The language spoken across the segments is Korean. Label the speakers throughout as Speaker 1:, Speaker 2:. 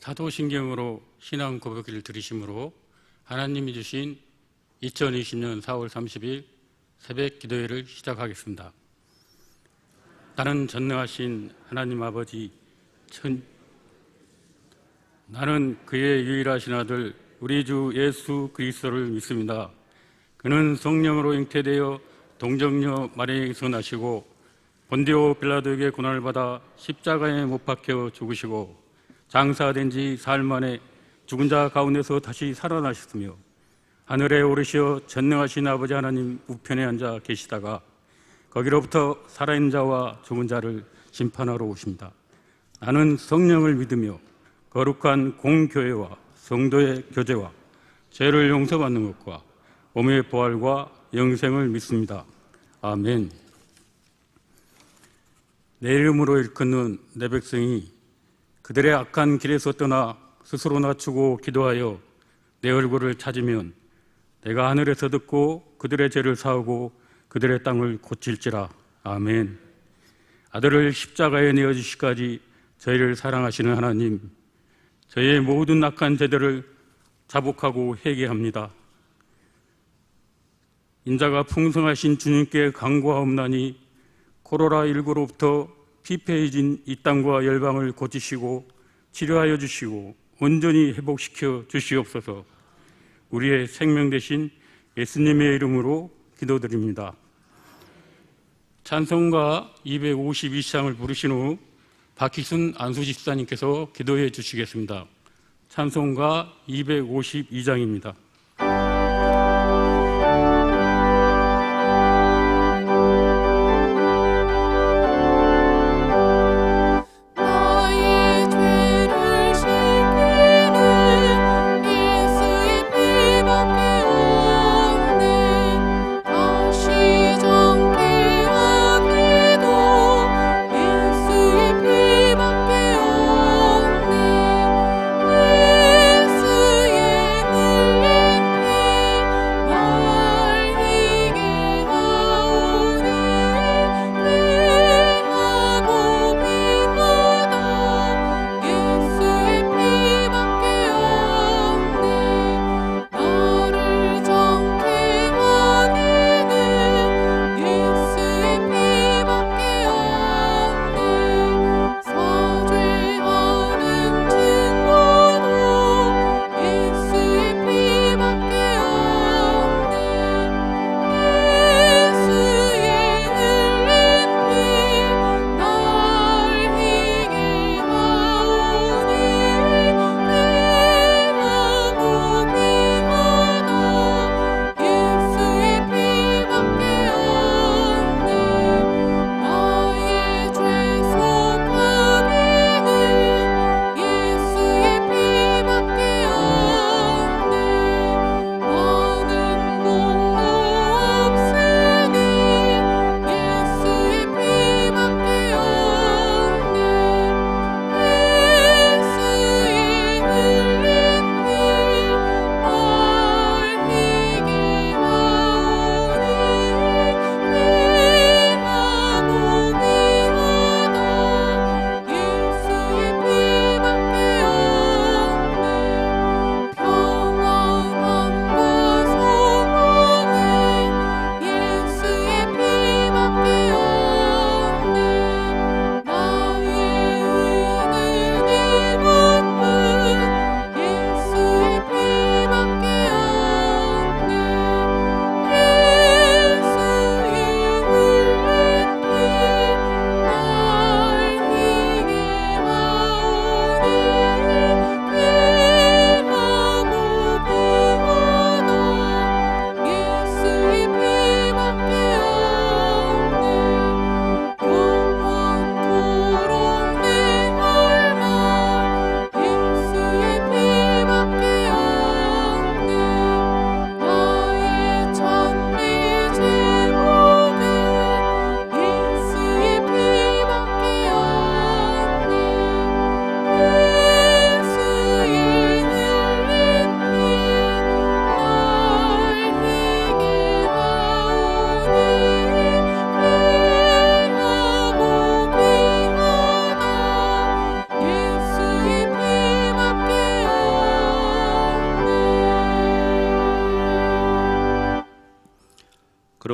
Speaker 1: 사도신경으로 신앙 고백을 들으심으로 하나님이 주신 2020년 4월 30일 새벽 기도회를 시작하겠습니다. 나는 전능하신 하나님 아버지, 나는 그의 유일하신 아들 우리 주 예수 그리스도를 믿습니다. 그는 성령으로 잉태되어 동정녀 마리아에게서 나시고 본디오 빌라도에게 고난을 받아 십자가에 못 박혀 죽으시고 장사된 지 사흘 만에 죽은 자 가운데서 다시 살아나셨으며 하늘에 오르시어 전능하신 아버지 하나님 우편에 앉아 계시다가 거기로부터 살아있는 자와 죽은 자를 심판하러 오십니다. 나는 성령을 믿으며 거룩한 공교회와 성도의 교제와 죄를 용서받는 것과 몸의 부활과 영생을 믿습니다. 아멘. 내 이름으로 일컫는 내 백성이 그들의 악한 길에서 떠나 스스로 낮추고 기도하여 내 얼굴을 찾으면 내가 하늘에서 듣고 그들의 죄를 사하고 그들의 땅을 고칠지라. 아멘. 아들을 십자가에 내어주시기까지 저희를 사랑하시는 하나님, 저희의 모든 악한 죄들을 자복하고 회개합니다. 인자가 풍성하신 주님께 간구하옵나니 코로나19로부터 피폐해진 이 땅과 열방을 고치시고 치료하여 주시고 온전히 회복시켜 주시옵소서. 우리의 생명 되신 예수님의 이름으로 기도드립니다. 찬송가 252장을 부르신 후 박희순 안수집사님께서 기도해 주시겠습니다. 찬송가 252장입니다.
Speaker 2: 예수의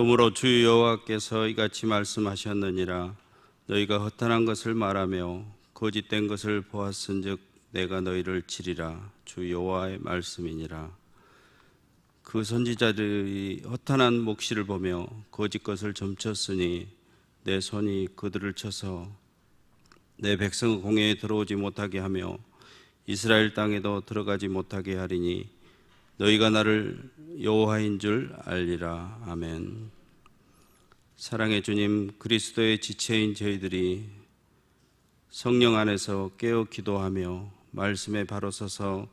Speaker 2: 그러므로 주 여호와께서 이같이 말씀하셨느니라. 너희가 허탄한 것을 말하며 거짓된 것을 보았은즉 내가 너희를 치리라. 주 여호와의 말씀이니라. 그 선지자들이 허탄한 묵시를 보며 거짓 것을 점쳤으니 내 손이 그들을 쳐서 내 백성의 공회에 들어오지 못하게 하며 이스라엘 땅에도 들어가지 못하게 하리니 너희가 나를 여호와인 줄 알리라. 아멘. 사랑의 주님, 그리스도의 지체인 저희들이 성령 안에서 깨어 기도하며 말씀에 바로 서서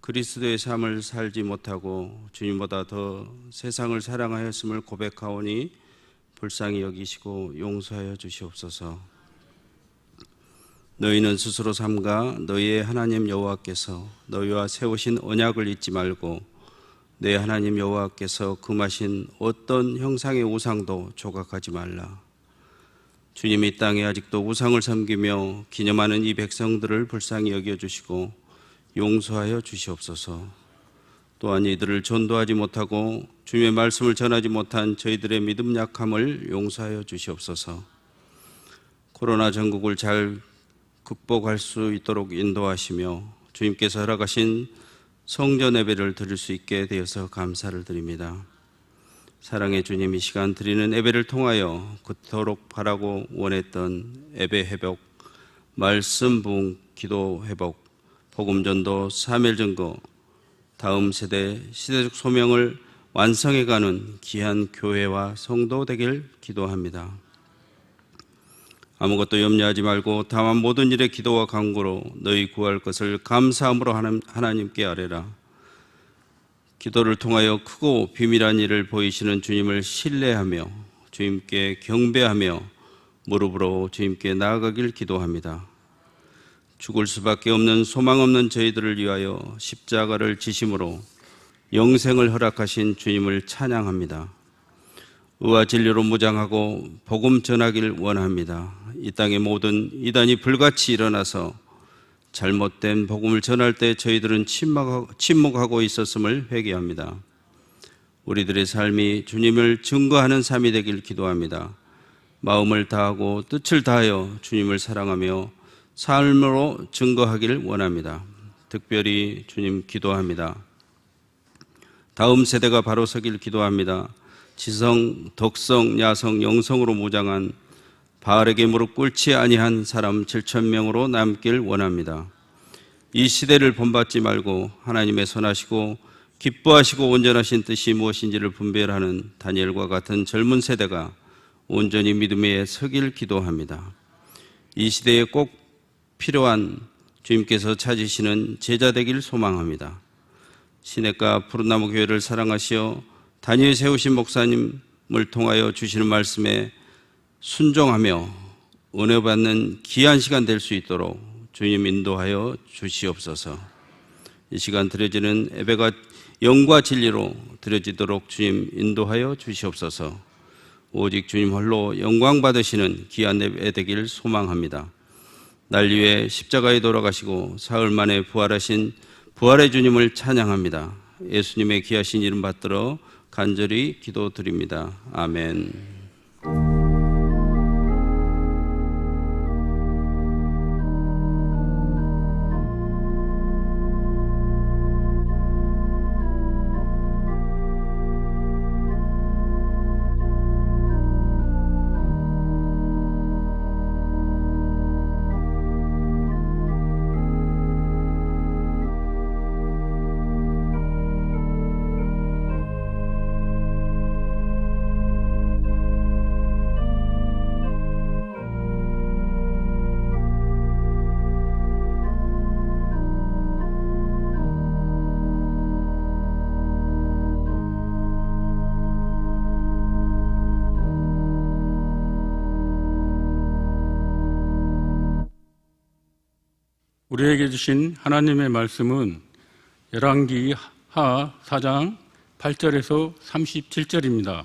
Speaker 2: 그리스도의 삶을 살지 못하고 주님보다 더 세상을 사랑하였음을 고백하오니 불쌍히 여기시고 용서하여 주시옵소서. 너희는 스스로 삼가 너희의 하나님 여호와께서 너희와 세우신 언약을 잊지 말고 내 하나님 여호와께서 금하신 어떤 형상의 우상도 조각하지 말라. 주님이 땅에 아직도 우상을 섬기며 기념하는 이 백성들을 불쌍히 여겨주시고 용서하여 주시옵소서. 또한 이들을 전도하지 못하고 주님의 말씀을 전하지 못한 저희들의 믿음 약함을 용서하여 주시옵소서. 코로나 전국을 잘 극복할 수 있도록 인도하시며 주님께서 허락하신 성전 예배를 드릴 수 있게 되어서 감사를 드립니다. 사랑의 주님, 이 시간 드리는 예배를 통하여 그토록 바라고 원했던 예배 회복, 말씀 부흥, 기도 회복, 복음 전도, 사멸 증거, 다음 세대 시대적 소명을 완성해가는 귀한 교회와 성도 되길 기도합니다. 아무것도 염려하지 말고 다만 모든 일에 기도와 간구로 너희 구할 것을 감사함으로 하나님께 아뢰라. 기도를 통하여 크고 비밀한 일을 보이시는 주님을 신뢰하며 주님께 경배하며 무릎으로 주님께 나아가길 기도합니다. 죽을 수밖에 없는 소망 없는 저희들을 위하여 십자가를 지심으로 영생을 허락하신 주님을 찬양합니다. 의와 진리로 무장하고 복음 전하길 원합니다. 이 땅의 모든 이단이 불같이 일어나서 잘못된 복음을 전할 때 저희들은 침묵하고 있었음을 회개합니다. 우리들의 삶이 주님을 증거하는 삶이 되길 기도합니다. 마음을 다하고 뜻을 다하여 주님을 사랑하며 삶으로 증거하기를 원합니다. 특별히 주님 기도합니다. 다음 세대가 바로 서길 기도합니다. 지성, 덕성, 야성, 영성으로 무장한 바알에게 무릎 꿇지 아니한 사람 7,000명으로 남길 원합니다. 이 시대를 본받지 말고 하나님의 선하시고 기뻐하시고 온전하신 뜻이 무엇인지를 분별하는 다니엘과 같은 젊은 세대가 온전히 믿음에 서길 기도합니다. 이 시대에 꼭 필요한 주님께서 찾으시는 제자 되길 소망합니다. 시냇가 푸른나무 교회를 사랑하시어 다니엘 세우신 목사님을 통하여 주시는 말씀에 순종하며 은혜 받는 귀한 시간 될 수 있도록 주님 인도하여 주시옵소서. 이 시간 드려지는 예배가 영과 진리로 드려지도록 주님 인도하여 주시옵소서. 오직 주님 홀로 영광 받으시는 귀한 예배 되길 소망합니다. 날 위해 십자가에 돌아가시고 사흘 만에 부활하신 부활의 주님을 찬양합니다. 예수님의 귀하신 이름 받들어 간절히 기도드립니다. 아멘.
Speaker 1: 우리에게 주신 하나님의 말씀은 열왕기 하 4장 8절에서 37절입니다.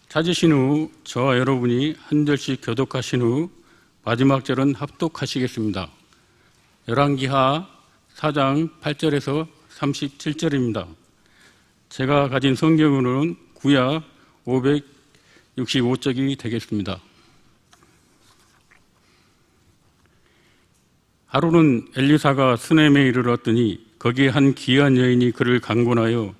Speaker 1: 찾으신 후 저와 여러분이 한 절씩 교독하신 후 마지막 절은 합독하시겠습니다. 열왕기 하 4장 8절에서 37절입니다. 제가 가진 성경으로는 구약 565쪽이 되겠습니다. 하루는 엘리사가 수넴에 이르렀더니 거기에 한 귀한 여인이 그를 강권하여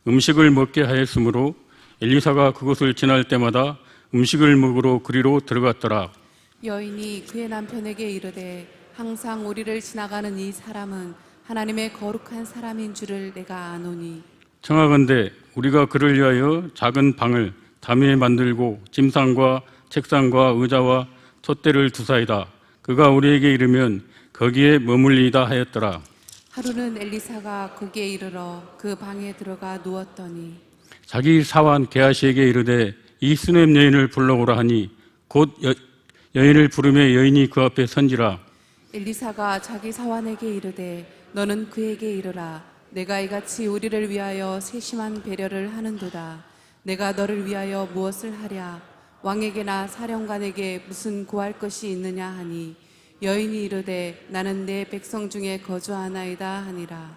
Speaker 1: 음식을 먹게 하였으므로 엘리사가 그곳을 지날 때마다 음식을 먹으러 그리로 들어갔더라.
Speaker 3: 여인이 그의 남편에게 이르되 항상 우리를 지나가는 이 사람은 하나님의 거룩한 사람인 줄을 내가 아노니
Speaker 1: 청하건대 우리가 그를 위하여 작은 방을 담에 만들고 침상과 책상과 의자와 촛대를 두사이다. 그가 우리에게 이르면 거기에 머물리다 하였더라.
Speaker 3: 하루는 엘리사가 거기에 이르러 그 방에 들어가 누웠더니
Speaker 1: 자기 사환 게하시에게 이르되 이 수넴 여인을 불러오라 하니 곧 여인을 부르매 여인이 그 앞에 선지라.
Speaker 3: 엘리사가 자기 사환에게 이르되 너는 그에게 이르라 내가 이같이 우리를 위하여 세심한 배려를 하는도다. 내가 너를 위하여 무엇을 하랴? 왕에게나 사령관에게 무슨 구할 것이 있느냐 하니 여인이 이르되 나는 내 백성 중에 거주하나이다 하니라.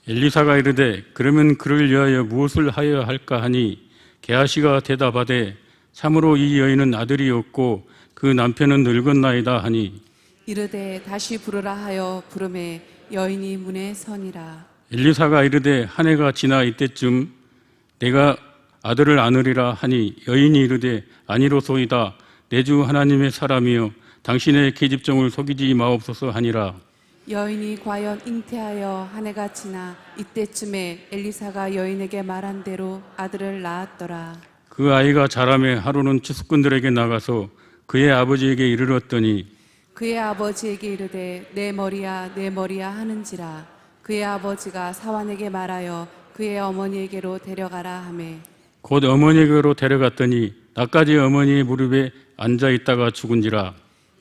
Speaker 1: 엘리사가 이르되 그러면 그를 위하여 무엇을 하여야 할까 하니 게하시가 대답하되 참으로 이 여인은 아들이 없고 그 남편은 늙었나이다 하니
Speaker 3: 이르되 다시 부르라 하여 부르매 여인이 문에 서니라.
Speaker 1: 엘리사가 이르되 한 해가 지나 이때쯤 내가 아들을 안으리라 하니 여인이 이르되 아니로소이다. 내 주 하나님의 사람이여 당신의 계집종을 속이지 마옵소서 하니라.
Speaker 3: 여인이 과연 잉태하여 한 해가 지나 이때쯤에 엘리사가 여인에게 말한 대로 아들을 낳았더라.
Speaker 1: 그 아이가 자라매 하루는 추수꾼들에게 나가서 그의 아버지에게 이르렀더니
Speaker 3: 그의 아버지에게 이르되 내 머리야 하는지라. 그의 아버지가 사환에게 말하여 그의 어머니에게로 데려가라 하매
Speaker 1: 곧 어머니에게로 데려갔더니 나까지 어머니의 무릎에 앉아 있다가 죽은지라.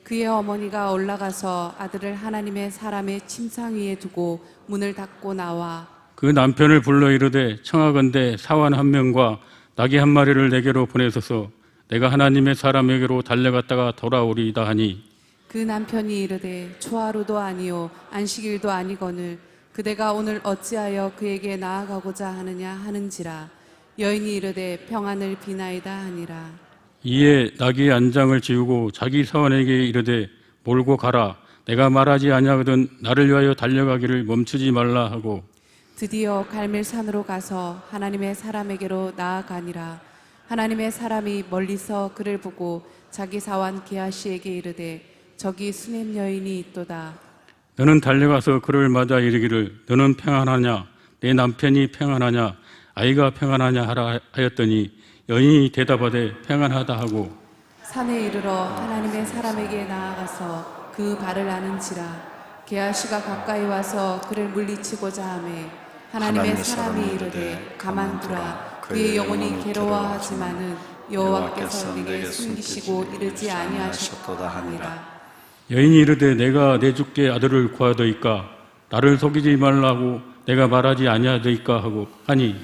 Speaker 3: 그의 어머니가 올라가서 아들을 하나님의 사람의 침상 위에 두고 문을 닫고 나와
Speaker 1: 그 남편을 불러 이르되 청하건대 사환 한 명과 나귀 한 마리를 내게로 보내소서. 내가 하나님의 사람에게로 달려갔다가 돌아오리이다 하니
Speaker 3: 그 남편이 이르되 초하루도 아니요 안식일도 아니거늘 그대가 오늘 어찌하여 그에게 나아가고자 하느냐 하는지라. 여인이 이르되 평안을 비나이다 하니라.
Speaker 1: 이에 나귀의 안장을 지우고 자기 사원에게 이르되 몰고 가라. 내가 말하지 아니하거든 나를 위하여 달려가기를 멈추지 말라 하고
Speaker 3: 드디어 갈멜산으로 가서 하나님의 사람에게로 나아가니라. 하나님의 사람이 멀리서 그를 보고 자기 사원 게하시에게 이르되 저기 수넴 여인이 있도다.
Speaker 1: 너는 달려가서 그를 맞아 이르기를 너는 평안하냐 내 남편이 평안하냐 아이가 평안하냐 하라 하였더니 여인이 대답하되 평안하다 하고
Speaker 3: 산에 이르러 하나님의 사람에게 나아가서 그 발을 아는지라. 게하시가 가까이 와서 그를 물리치고자 하매 하나님의 사람이 이르되 가만두라. 그의 영혼이 괴로워하지만은 여호와께서 네게 숨기시고 이르지 아니하셨도다 하니라.
Speaker 1: 여인이 이르되 내가 내 주께 아들을 구하더이까 나를 속이지 말라고 내가 말하지 아니하더이까 하고 하니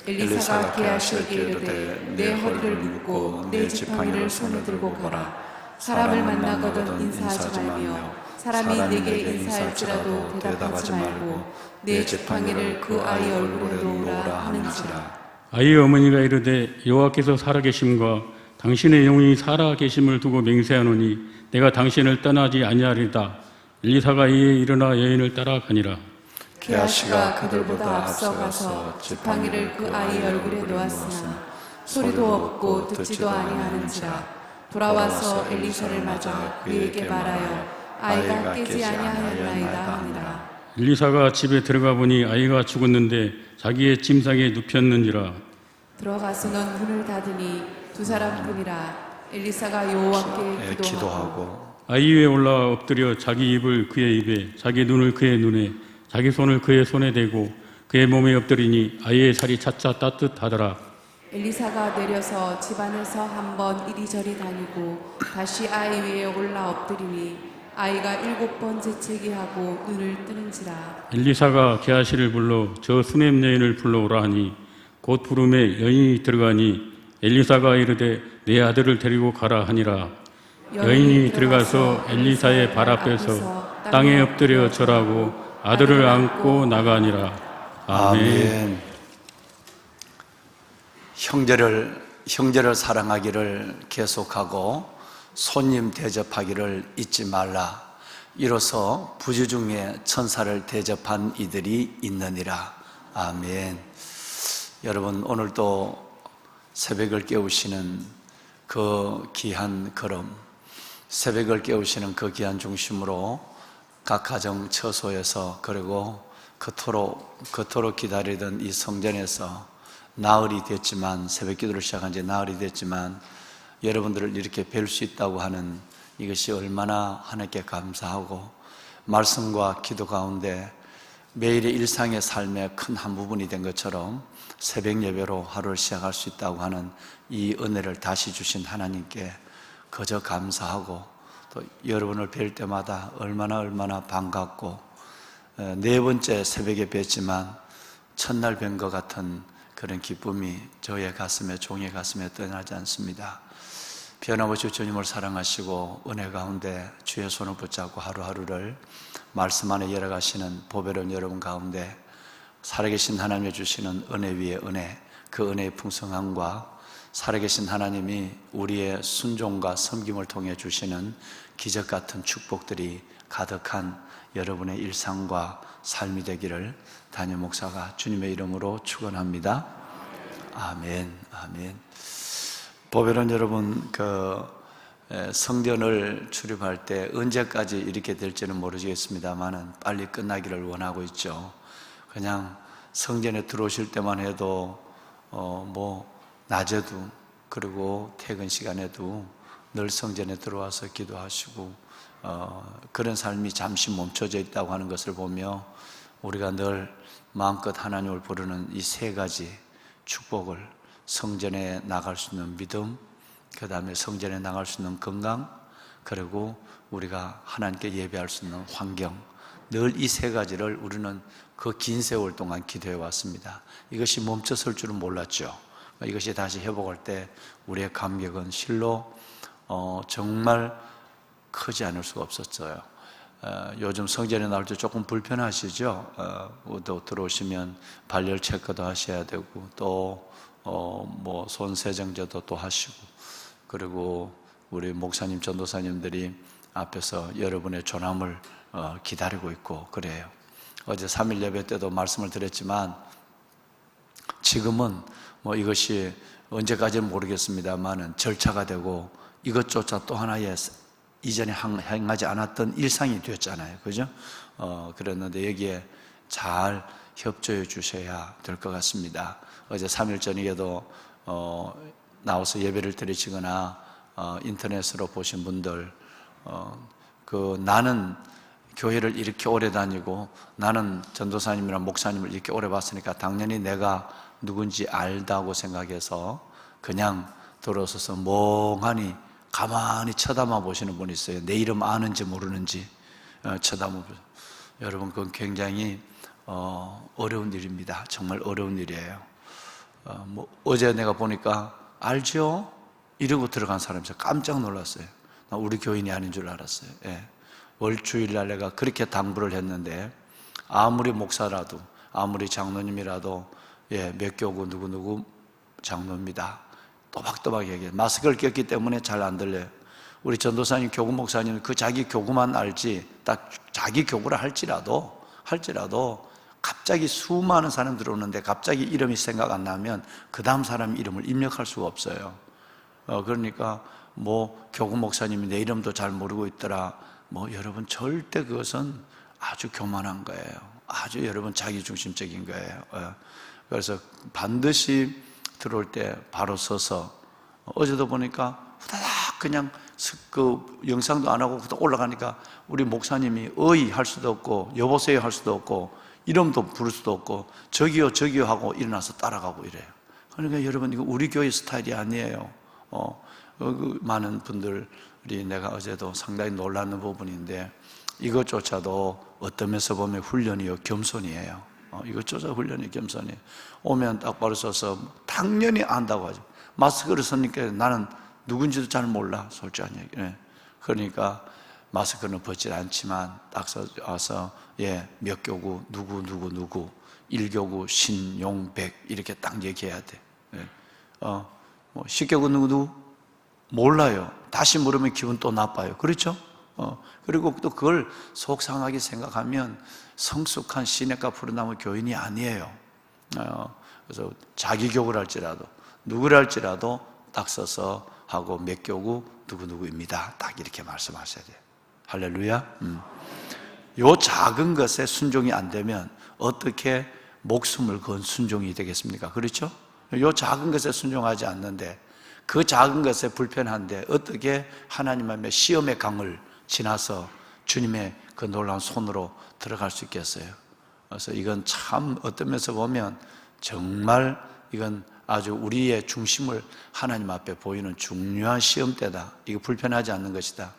Speaker 3: 엘리사가 게하시에게 이르되 내 허리를 묶고 내 지팡이를 손에 들고 가라. 사람을 만나거든 인사하지 말며 사람이 내게 인사할지라도 대답하지 말고 내 지팡이를 그 아이 얼굴에 놓으라 하는지라.
Speaker 1: 아이의 어머니가 이르되 여호와께서 살아계심과 당신의 영이 살아계심을 두고 맹세하노니 내가 당신을 떠나지 아니하리다. 엘리사가 이에 일어나 여인을 따라가니라.
Speaker 3: 게하시가 그들보다 앞서가서 지팡이를 그 아이 얼굴에 놓았으나 소리도 없고 듣지도 아니하는지라. 돌아와서 엘리사를 맞아 그에게 말하여 아이가 깨지 아니하였나이다 하니라.
Speaker 1: 엘리사가 집에 들어가 보니 아이가 죽었는데 자기의 침상에 눕혔는지라.
Speaker 3: 들어가서는 문을 닫으니 두 사람뿐이라. 엘리사가 여호와께 기도하고
Speaker 1: 아이 위에 올라 엎드려 자기 입을 그의 입에 자기 눈을 그의 눈에 자기 손을 그의 손에 대고 그의 몸에 엎드리니 아이의 살이 차차 따뜻하더라.
Speaker 3: 엘리사가 내려서 집안에서 한번 이리저리 다니고 다시 아이 위에 올라 엎드리니 아이가 7번 재채기하고 눈을 뜨는지라.
Speaker 1: 엘리사가 게하시를 불러 저 수넴 여인을 불러오라 하니 곧 부름에 여인이 들어가니 엘리사가 이르되 내 아들을 데리고 가라 하니라. 여인이 들어가서 엘리사의 발 앞에서 땅에 엎드려 절하고 아들을 안고 나가니라. 아멘.
Speaker 4: 형제를 사랑하기를 계속하고 손님 대접하기를 잊지 말라. 이로써 부주 중에 천사를 대접한 이들이 있느니라. 아멘. 여러분, 오늘도 새벽을 깨우시는 그 귀한 걸음, 새벽을 깨우시는 그 귀한 중심으로 각 가정 처소에서, 그리고 그토록 기다리던 이 성전에서 나흘이 됐지만, 새벽 기도를 시작한 지 나흘이 됐지만 여러분들을 이렇게 뵐 수 있다고 하는 이것이 얼마나 하나님께 감사하고, 말씀과 기도 가운데 매일의 일상의 삶의 큰 한 부분이 된 것처럼 새벽 예배로 하루를 시작할 수 있다고 하는 이 은혜를 다시 주신 하나님께 그저 감사하고, 또 여러분을 뵐 때마다 얼마나 반갑고, 네 번째 새벽에 뵀지만 첫날 뵌 것 같은 그런 기쁨이 저의 가슴에, 종의 가슴에 떠나지 않습니다. 변함없이 주님을 사랑하시고 은혜 가운데 주의 손을 붙잡고 하루하루를 말씀 안에 열어가시는 보배로운 여러분 가운데 살아계신 하나님이 주시는 은혜 위에 은혜, 그 은혜의 풍성함과 살아계신 하나님이 우리의 순종과 섬김을 통해 주시는 기적 같은 축복들이 가득한 여러분의 일상과 삶이 되기를 담임 목사가 주님의 이름으로 축원합니다. 아멘, 아멘. 보배로운 여러분, 성전을 출입할 때 언제까지 이렇게 될지는 모르겠습니다만은 빨리 끝나기를 원하고 있죠. 그냥 성전에 들어오실 때만 해도 낮에도, 그리고 퇴근 시간에도 늘 성전에 들어와서 기도하시고, 그런 삶이 잠시 멈춰져 있다고 하는 것을 보며 우리가 늘 마음껏 하나님을 부르는 이 세 가지 축복을, 성전에 나갈 수 있는 믿음, 그 다음에 성전에 나갈 수 있는 건강, 그리고 우리가 하나님께 예배할 수 있는 환경, 늘 이 세 가지를 우리는 그 긴 세월 동안 기도해 왔습니다. 이것이 멈춰설 줄은 몰랐죠. 이것이 다시 회복할 때 우리의 감격은 실로 정말 크지 않을 수가 없었어요. 요즘 성전에 나올 때 조금 불편하시죠? 또 들어오시면 발열 체크도 하셔야 되고, 또 손 세정제도 또 하시고, 그리고 우리 목사님, 전도사님들이 앞에서 여러분의 조남을 기다리고 있고 그래요. 어제 3일 예배 때도 말씀을 드렸지만, 지금은 이것이 언제까지는 모르겠습니다만은 절차가 되고, 이것조차 또 하나의 이전에 행하지 않았던 일상이 되었잖아요. 그죠? 그랬는데 여기에 잘 협조해 주셔야 될 것 같습니다. 어제 3일 저녁에도 나와서 예배를 드리시거나 인터넷으로 보신 분들, 나는 교회를 이렇게 오래 다니고, 나는 전도사님이랑 목사님을 이렇게 오래 봤으니까 당연히 내가 누군지 알다고 생각해서 그냥 들어서서 멍하니 가만히 쳐다만 보시는 분이 있어요. 내 이름 아는지 모르는지 쳐다만 보세요. 여러분, 그건 굉장히 어려운 일입니다. 정말 어려운 일이에요. 어제 내가 보니까 알죠? 이러고 들어간 사람이 있어요. 깜짝 놀랐어요. 나 우리 교인이 아닌 줄 알았어요. 예. 월주일날 내가 그렇게 당부를 했는데, 아무리 목사라도, 아무리 장로님이라도, 몇 교구 누구 장로입니다. 또박또박 얘기해요. 마스크를 꼈기 때문에 잘 안 들려요. 우리 전도사님, 교구 목사님은 그 자기 교구만 알지, 딱 자기 교구를 할지라도 갑자기 수많은 사람 들어오는데 갑자기 이름이 생각 안 나면 그 다음 사람 이름을 입력할 수가 없어요. 그러니까 교구 목사님이 내 이름도 잘 모르고 있더라. 여러분, 절대 그것은 아주 교만한 거예요. 아주 여러분 자기중심적인 거예요. 그래서 반드시 들어올 때 바로 서서, 어제도 보니까 후다닥 그냥 그 영상도 안 하고 후다닥 올라가니까 우리 목사님이 어이 할 수도 없고 여보세요 할 수도 없고 이름도 부를 수도 없고 저기요 하고 일어나서 따라가고 이래요. 그러니까 여러분, 이거 우리 교회 스타일이 아니에요. 많은 분들이, 내가 어제도 상당히 놀라는 부분인데, 이것조차도 어떤 면에서 보면 훈련이요, 겸손이에요. 이것조차 훈련이 겸손이에요. 오면 딱바로 서서 당연히 안다고 하죠. 마스크를 쓰니까 나는 누군지도 잘 몰라, 솔직한 얘기. 그러니까 마스크는 벗지 않지만 딱 와서 몇 교구 누구 1교구 신용백 이렇게 딱 얘기해야 돼. 쉽게 걷는 누구? 몰라요. 다시 물으면 기분 또 나빠요. 그렇죠? 그리고 또 그걸 속상하게 생각하면 성숙한 시냇가 푸른나무 교인이 아니에요. 그래서 자기 교구를 할지라도 누구를 할지라도 딱 써서 하고 몇 교구 누구누구입니다. 딱 이렇게 말씀하셔야 돼요. 할렐루야. 요 작은 것에 순종이 안 되면 어떻게 목숨을 건 순종이 되겠습니까? 그렇죠? 요 작은 것에 순종하지 않는데 그 작은 것에 불편한데 어떻게 하나님 앞에 시험의 강을 지나서 주님의 그 놀라운 손으로 들어갈 수 있겠어요? 그래서 이건 참 어떤 면에서 보면 정말 이건 아주 우리의 중심을 하나님 앞에 보이는 중요한 시험대다. 이거 불편하지 않는 것이다.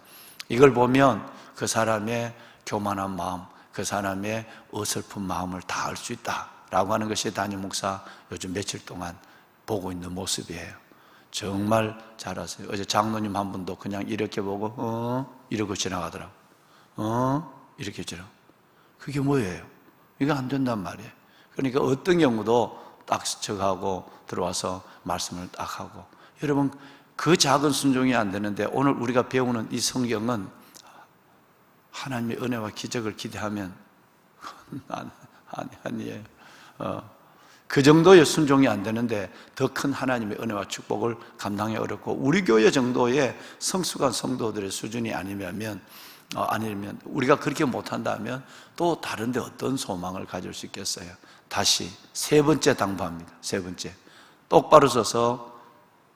Speaker 4: 이걸 보면 그 사람의 교만한 마음, 그 사람의 어설픈 마음을 다 알 수 있다라고 하는 것이 담임 목사 요즘 며칠 동안 보고 있는 모습이에요. 정말 잘하세요. 어제 장로님 한 분도 그냥 이렇게 보고 이러고 지나가더라고. 이렇게 지나가. 그게 뭐예요? 이거 안 된단 말이에요. 그러니까 어떤 경우도 딱 스쳐가고 들어와서 말씀을 딱 하고. 여러분, 그 작은 순종이 안 되는데 오늘 우리가 배우는 이 성경은 하나님의 은혜와 기적을 기대하면 아니에요. 그 정도의 순종이 안 되는데 더 큰 하나님의 은혜와 축복을 감당하기 어렵고, 우리 교회 정도의 성숙한 성도들의 수준이 아니면 우리가 그렇게 못한다면 또 다른데 어떤 소망을 가질 수 있겠어요? 다시 세 번째 당부합니다. 세 번째, 똑바로 서서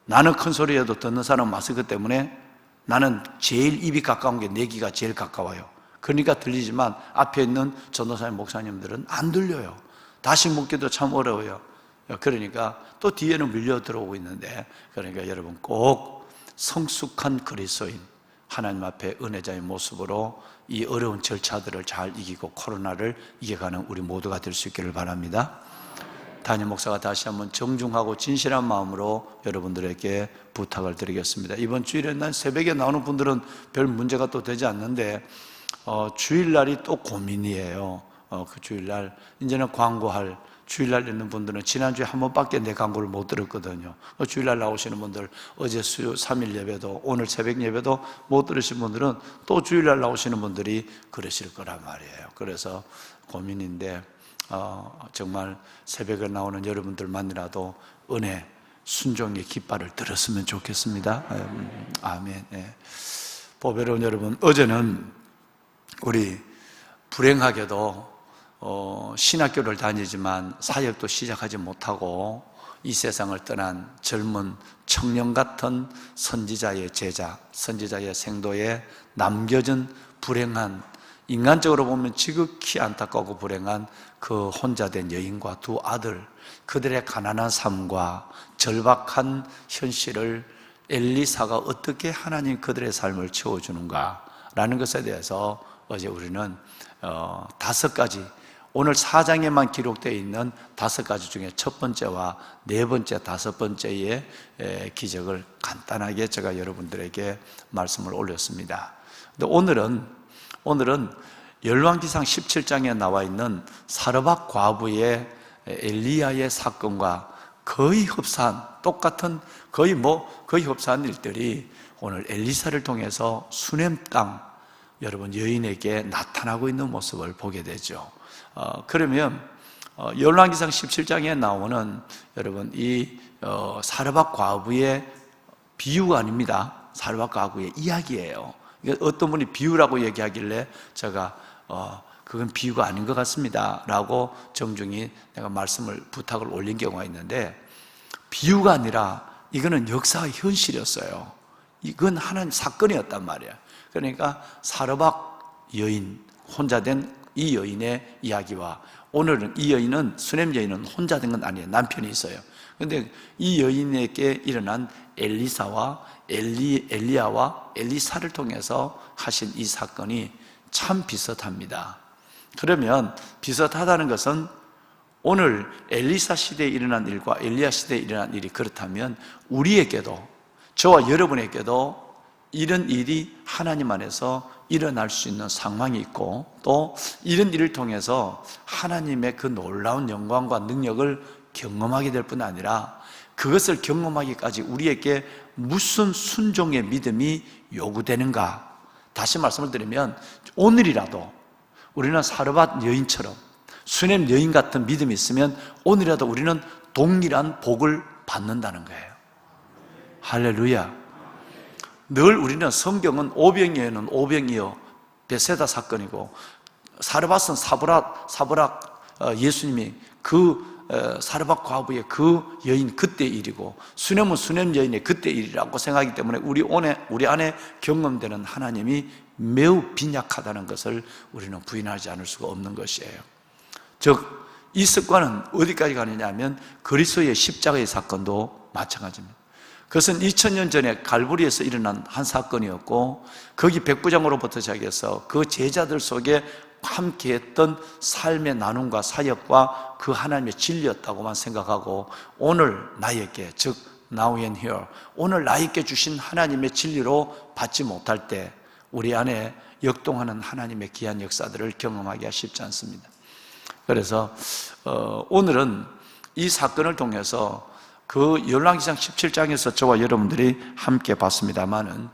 Speaker 4: 나는 큰 소리 해도 듣는 사람 마스크 때문에 나는 제일 입이 가까운 게 내 귀가 제일 가까워요. 그러니까 들리지만 앞에 있는 전도사님 목사님들은 안 들려요. 다시 묻기도 참 어려워요. 그러니까 또 뒤에는 밀려 들어오고 있는데, 그러니까 여러분 꼭 성숙한 그리스도인, 하나님 앞에 은혜자의 모습으로 이 어려운 절차들을 잘 이기고 코로나를 이겨가는 우리 모두가 될 수 있기를 바랍니다. 담임 목사가 다시 한번 정중하고 진실한 마음으로 여러분들에게 부탁을 드리겠습니다. 이번 주일에 난 새벽에 나오는 분들은 별 문제가 또 되지 않는데 주일날이 또 고민이에요. 그 주일날 이제는 광고할, 주일날 있는 분들은 지난주에 한 번밖에 내 광고를 못 들었거든요. 주일날 나오시는 분들, 어제 수요 3일 예배도, 오늘 새벽 예배도 못 들으신 분들은 또 주일날 나오시는 분들이 그러실 거란 말이에요. 그래서 고민인데 정말 새벽에 나오는 여러분들만이라도 은혜, 순종의 깃발을 들었으면 좋겠습니다. 아멘. 보배로운 여러분, 어제는 우리 불행하게도 신학교를 다니지만 사역도 시작하지 못하고 이 세상을 떠난 젊은 청년 같은 선지자의 제자, 선지자의 생도에 남겨진 불행한, 인간적으로 보면 지극히 안타깝고 불행한 그 혼자 된 여인과 두 아들, 그들의 가난한 삶과 절박한 현실을 엘리사가 어떻게 하나님 그들의 삶을 채워주는가라는 것에 대해서 어제 우리는 5가지, 오늘 4장에만 기록되어 있는 5가지 중에 첫 번째와 네 번째, 5번째의 기적을 간단하게 제가 여러분들에게 말씀을 올렸습니다. 근데 오늘은 열왕기상 17장에 나와 있는 사르밧 과부의 엘리야의 사건과 거의 흡사한, 똑같은, 거의 흡사한 일들이 오늘 엘리사를 통해서 수넴 땅 여러분 여인에게 나타나고 있는 모습을 보게 되죠. 그러면 열왕기상 17장에 나오는 여러분 이 사르밧 과부의 비유가 아닙니다. 사르밧 과부의 이야기예요. 어떤 분이 비유라고 얘기하길래 제가 그건 비유가 아닌 것 같습니다 라고 정중히 내가 부탁을 올린 경우가 있는데, 비유가 아니라 이거는 역사의 현실이었어요. 이건 하나님 사건이었단 말이에요. 그러니까 사르밧 여인, 혼자 된 이 여인의 이야기와, 오늘은 이 여인은, 수넴 여인은 혼자 된 건 아니에요. 남편이 있어요. 그런데 이 여인에게 일어난 엘리사와 엘리야와 엘리사를 통해서 하신 이 사건이 참 비슷합니다. 그러면 비슷하다는 것은 오늘 엘리사 시대에 일어난 일과 엘리야 시대에 일어난 일이 그렇다면 우리에게도, 저와 여러분에게도 이런 일이 하나님 안에서 일어날 수 있는 상황이 있고, 또 이런 일을 통해서 하나님의 그 놀라운 영광과 능력을 경험하게 될 뿐 아니라 그것을 경험하기까지 우리에게 무슨 순종의 믿음이 요구되는가? 다시 말씀을 드리면 오늘이라도 우리는 사르밧 여인처럼 수넴 여인 같은 믿음이 있으면 오늘이라도 우리는 동일한 복을 받는다는 거예요. 할렐루야. 늘 우리는 성경은 오병이어는 오병이어 베세다 사건이고 사르밧은 사브락 예수님이 그 사르밧 과부의 그 여인 그때 일이고 수넴은 수넴 여인의 그때 일이라고 생각하기 때문에 우리 안에 경험되는 하나님이 매우 빈약하다는 것을 우리는 부인하지 않을 수가 없는 것이에요. 즉 이 습관은 어디까지 가느냐 하면 그리스도의 십자가의 사건도 마찬가지입니다. 그것은 2000년 전에 갈보리에서 일어난 한 사건이었고 거기 백부장으로부터 시작해서 그 제자들 속에 함께했던 삶의 나눔과 사역과 그 하나님의 진리였다고만 생각하고 오늘 나에게 즉 now and here 오늘 나에게 주신 하나님의 진리로 받지 못할 때 우리 안에 역동하는 하나님의 귀한 역사들을 경험하기가 쉽지 않습니다. 그래서 오늘은 이 사건을 통해서 그 열왕기상 17장에서 저와 여러분들이 함께 봤습니다마는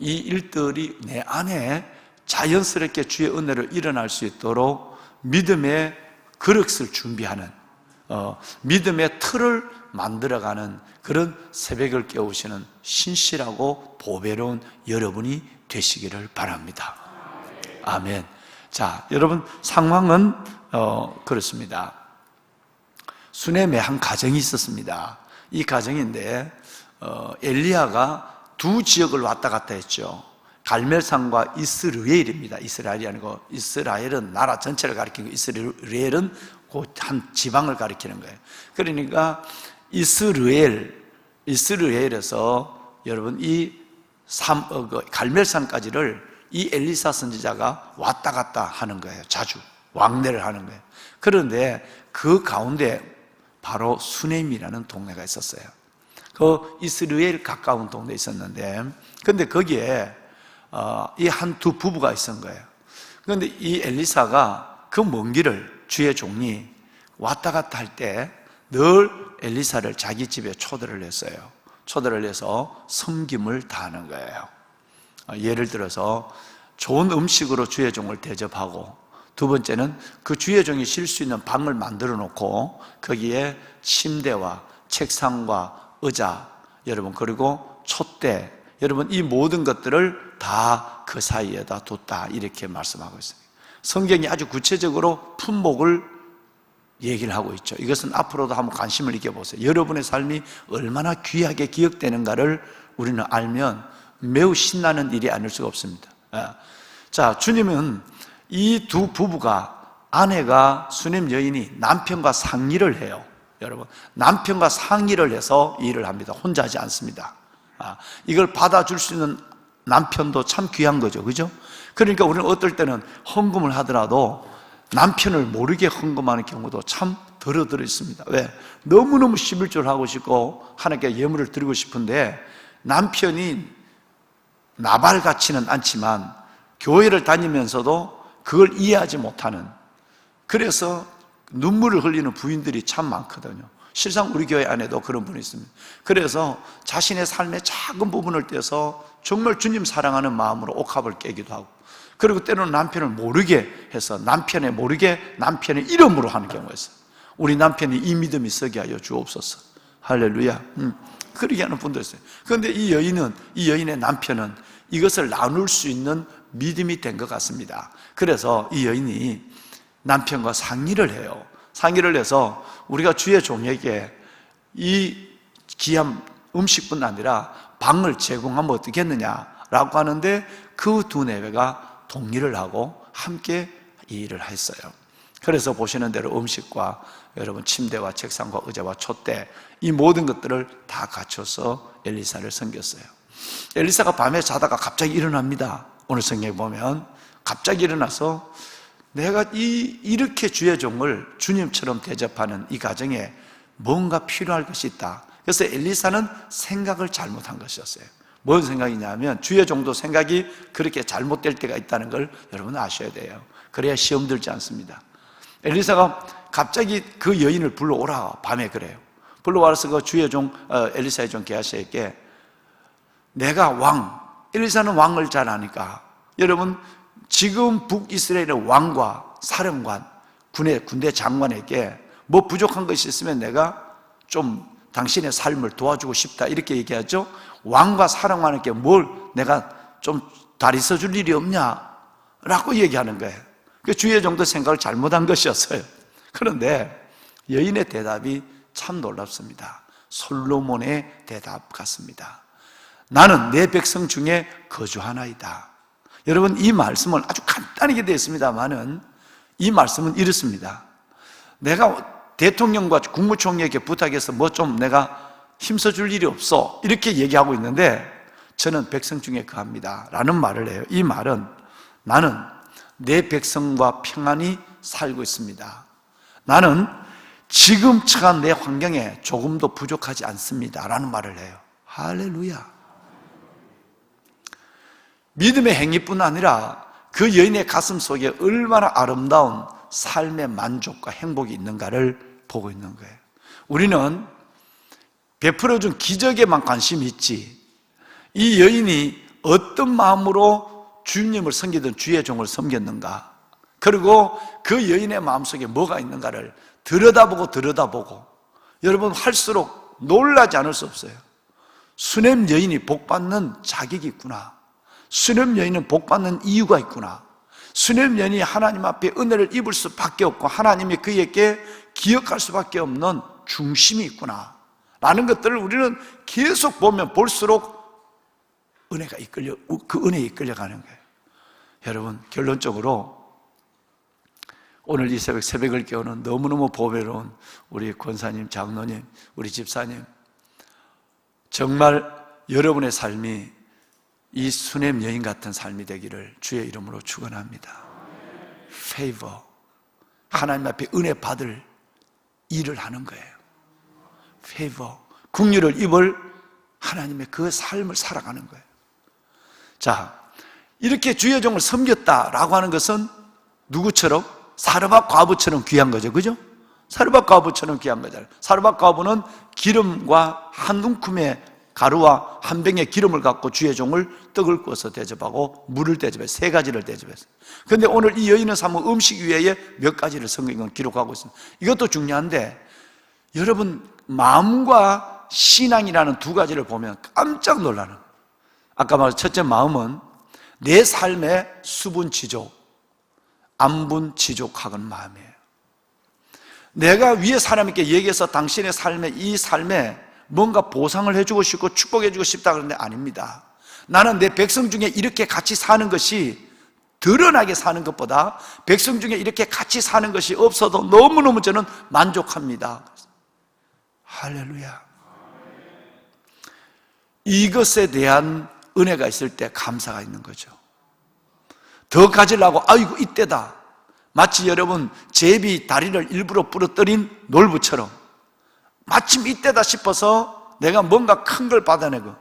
Speaker 4: 이 일들이 내 안에 자연스럽게 주의 은혜로 일어날 수 있도록 믿음의 그릇을 준비하는 믿음의 틀을 만들어가는 그런 새벽을 깨우시는 신실하고 보배로운 여러분이 되시기를 바랍니다. 아멘. 자, 여러분 상황은 그렇습니다. 수넴에 한 가정이 있었습니다. 이 가정인데 엘리야가 두 지역을 왔다 갔다 했죠. 갈멜산과 이스르엘입니다. 이스라엘이 아니고 이스라엘은 나라 전체를 가리키고 이스라엘은 그 한 지방을 가리키는 거예요. 그러니까 이스라엘에서 여러분 이 갈멜산까지를 이 엘리사 선지자가 왔다 갔다 하는 거예요. 자주 왕래를 하는 거예요. 그런데 그 가운데 바로 수넴이라는 동네가 있었어요. 그 이스라엘 가까운 동네에 있었는데 근데 거기에 이 한 두 부부가 있었던 거예요. 그런데 이 엘리사가 그 먼 길을 주의 종이 왔다 갔다 할 때 늘 엘리사를 자기 집에 초대를 했어요. 초대를 해서 섬김을 다하는 거예요. 예를 들어서 좋은 음식으로 주의 종을 대접하고 두 번째는 그 주의 종이 쉴 수 있는 방을 만들어 놓고 거기에 침대와 책상과 의자 여러분 그리고 촛대 여러분 이 모든 것들을 다 그 사이에다 뒀다 이렇게 말씀하고 있어요. 성경이 아주 구체적으로 품목을 얘기를 하고 있죠. 이것은 앞으로도 한번 관심을 익혀보세요. 여러분의 삶이 얼마나 귀하게 기억되는가를 우리는 알면 매우 신나는 일이 아닐 수가 없습니다. 자, 주님은 이 두 부부가 아내가 수넴 여인이 남편과 상의를 해요. 여러분 남편과 상의를 해서 이 일을 합니다. 혼자 하지 않습니다. 이걸 받아줄 수 있는 남편도 참 귀한 거죠. 그죠? 그러니까 우리는 어떨 때는 헌금을 하더라도 남편을 모르게 헌금하는 경우도 참 더러 있습니다. 왜? 너무너무 11조를 하고 싶고 하나님께 예물을 드리고 싶은데 남편이 나발 같지는 않지만 교회를 다니면서도 그걸 이해하지 못하는 그래서 눈물을 흘리는 부인들이 참 많거든요. 실상 우리 교회 안에도 그런 분이 있습니다. 그래서 자신의 삶의 작은 부분을 떼서 정말 주님 사랑하는 마음으로 옥합을 깨기도 하고 그리고 때로는 남편을 모르게 해서 남편의 이름으로 하는 경우가 있어요. 우리 남편이 이 믿음이 서게 하여 주옵소서. 할렐루야. 그렇게 하는 분도 있어요. 그런데 이 여인의 남편은 이것을 나눌 수 있는 믿음이 된 것 같습니다. 그래서 이 여인이 남편과 상의를 해요. 상의를 해서 우리가 주의 종에게 이 귀한 음식뿐 아니라 방을 제공하면 어떻겠느냐라고 하는데 그 두 내외가 동의를 하고 함께 이 일을 했어요. 그래서 보시는 대로 음식과 여러분 침대와 책상과 의자와 촛대 이 모든 것들을 다 갖춰서 엘리사를 섬겼어요. 엘리사가 밤에 자다가 갑자기 일어납니다. 오늘 성경에 보면 갑자기 일어나서 내가 이렇게 주의 종을 주님처럼 대접하는 이 가정에 뭔가 필요할 것이 있다. 그래서 엘리사는 생각을 잘못한 것이었어요. 뭔 생각이냐면 주의 종도 생각이 그렇게 잘못될 때가 있다는 걸 여러분 아셔야 돼요. 그래야 시험 들지 않습니다. 엘리사가 갑자기 그 여인을 불러오라 밤에 그래요. 불러와서 그 주의 종 엘리사의 종 게하시에게 내가 왕, 엘리사는 왕을 잘 아니까 여러분 지금 북이스라엘의 왕과 사령관, 군대 장관에게 뭐 부족한 것이 있으면 내가 좀 당신의 삶을 도와주고 싶다 이렇게 얘기하죠. 왕과 사령관에게 뭘 내가 좀 다리 써줄 일이 없냐 라고 얘기하는 거예요. 그 주의 종도 생각을 잘못한 것이었어요. 그런데 여인의 대답이 참 놀랍습니다. 솔로몬의 대답 같습니다. 나는 내 백성 중에 거주하나이다. 여러분 이 말씀은 아주 간단하게 되어 있습니다만은 이 말씀은 이렇습니다. 내가 대통령과 국무총리에게 부탁해서 뭐 좀 내가 힘써줄 일이 없어 이렇게 얘기하고 있는데 저는 백성 중에 거합니다 라는 말을 해요. 이 말은 나는 내 백성과 평안히 살고 있습니다. 나는 지금 처한 내 환경에 조금도 부족하지 않습니다 라는 말을 해요. 할렐루야. 믿음의 행위뿐 아니라 그 여인의 가슴 속에 얼마나 아름다운 삶의 만족과 행복이 있는가를 보고 있는 거예요. 우리는 베풀어준 기적에만 관심이 있지 이 여인이 어떤 마음으로 주님을 섬기던 주의 종을 섬겼는가, 그리고 그 여인의 마음속에 뭐가 있는가를 들여다보고 여러분 할수록 놀라지 않을 수 없어요. 수냄 여인이 복받는 자격이 있구나, 수냄 여인은 복받는 이유가 있구나, 수냄 여인이 하나님 앞에 은혜를 입을 수밖에 없고 하나님이 그에게 기억할 수밖에 없는 중심이 있구나 라는 것들을 우리는 계속 보면 볼수록 그 은혜에 이끌려가는 거예요. 여러분 결론적으로 오늘 이 새벽을 깨우는 너무너무 보배로운 우리 권사님, 장로님, 우리 집사님, 정말 여러분의 삶이 이 수냄 여인 같은 삶이 되기를 주의 이름으로 축원합니다. favor, 하나님 앞에 은혜 받을 일을 하는 거예요. favor, 긍휼을 입을 하나님의 그 삶을 살아가는 거예요. 자, 이렇게 주의 종을 섬겼다라고 하는 것은 누구처럼? 사르밧 과부처럼 귀한 거죠, 그죠? 사르밧 과부처럼 귀한 거잖아요. 사르밧 과부는 기름과 한 움큼의 가루와 한 병의 기름을 갖고 주의 종을 떡을 구워서 대접하고 물을 대접해요. 세 가지를 대접했어요. 그런데 오늘 이 여인은 사모 음식 외에 몇 가지를 성경은 기록하고 있습니다. 이것도 중요한데 여러분 마음과 신앙이라는 두 가지를 보면 깜짝 놀라는, 아까 말한 첫째 마음은 내 삶의 수분지족, 안분지족학은 마음이에요. 내가 위에 사람에게 얘기해서 당신의 이 삶에 뭔가 보상을 해주고 싶고 축복해주고 싶다 그러는데 아닙니다. 나는 내 백성 중에 이렇게 같이 사는 것이 드러나게 사는 것보다 백성 중에 이렇게 같이 사는 것이 없어도 너무너무 저는 만족합니다. 할렐루야. 이것에 대한 은혜가 있을 때 감사가 있는 거죠. 더 가지려고 아이고 이때다, 마치 여러분 제비 다리를 일부러 부러뜨린 놀부처럼 마침 이때다 싶어서 내가 뭔가 큰 걸 받아내고,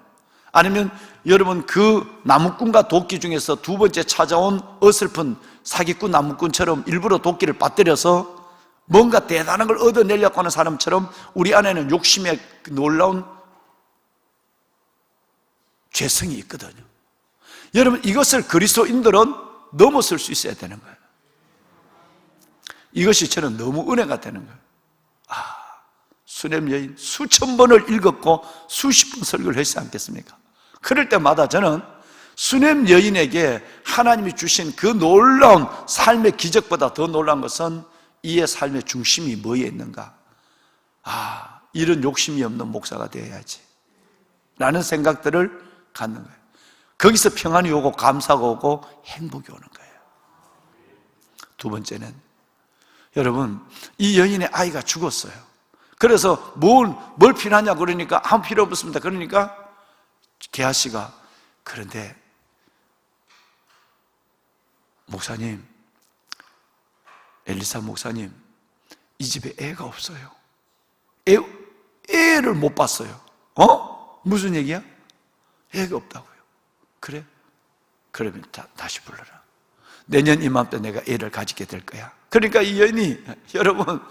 Speaker 4: 아니면 여러분 그 나무꾼과 도끼 중에서 두 번째 찾아온 어설픈 사기꾼 나무꾼처럼 일부러 도끼를 빠뜨려서 뭔가 대단한 걸 얻어내려고 하는 사람처럼 우리 안에는 욕심의 놀라운 죄성이 있거든요. 여러분 이것을 그리스도인들은 넘어설 수 있어야 되는 거예요. 이것이 저는 너무 은혜가 되는 거예요. 수냄 여인 수천 번을 읽었고 수십 번 설교를 했지 않겠습니까? 그럴 때마다 저는 수냄 여인에게 하나님이 주신 그 놀라운 삶의 기적보다 더 놀라운 것은 이의 삶의 중심이 뭐에 있는가, 이런 욕심이 없는 목사가 되어야지 라는 생각들을 갖는 거예요. 거기서 평안이 오고 감사가 오고 행복이 오는 거예요. 두 번째는 여러분 이 여인의 아이가 죽었어요. 그래서 뭘 필요하냐 그러니까 아무 필요 없습니다. 그러니까 게하시가 그런데 목사님, 엘리사 목사님, 이 집에 애가 없어요. 애를 못 봤어요. 무슨 얘기야? 애가 없다고요. 그래? 그러면 다시 불러라. 내년 이맘때 내가 애를 가지게 될 거야. 그러니까 이 여인이, 여러분,